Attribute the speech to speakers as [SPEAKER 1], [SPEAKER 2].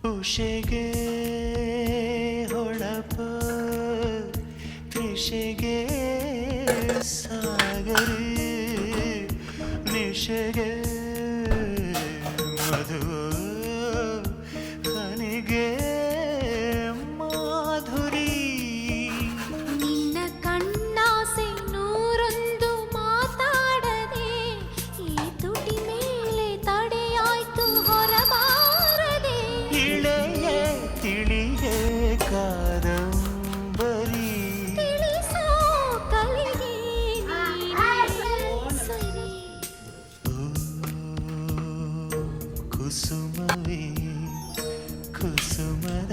[SPEAKER 1] ಉಷೆಗೆ ಹೊಳಪ ತ್ರಿಷೆಗೆ ಸಾಗರಿ ನಿಶೆಗೆ ಮಧು ಕನಿಗೆ ಮಾಧುರಿ
[SPEAKER 2] ನಿನ್ನ ಕಣ್ಣಾಸೆ ನೂರೊಂದು ಮಾತಾಡದೆ ಈ ತುಟಿ ಮೇಲೆ ತಡೆಯಾಯ್ತು ಹೊರಬಾರದೆ
[SPEAKER 1] ಇಳೆಯ ತಿಳಿಯೇ ಕಾದಂಬರಿ
[SPEAKER 2] ತಿಳಿಸೋ ಕಲಿಗೆ ಸರಿ
[SPEAKER 1] ಕುಸುಮವೇ ಕುಸುಮದ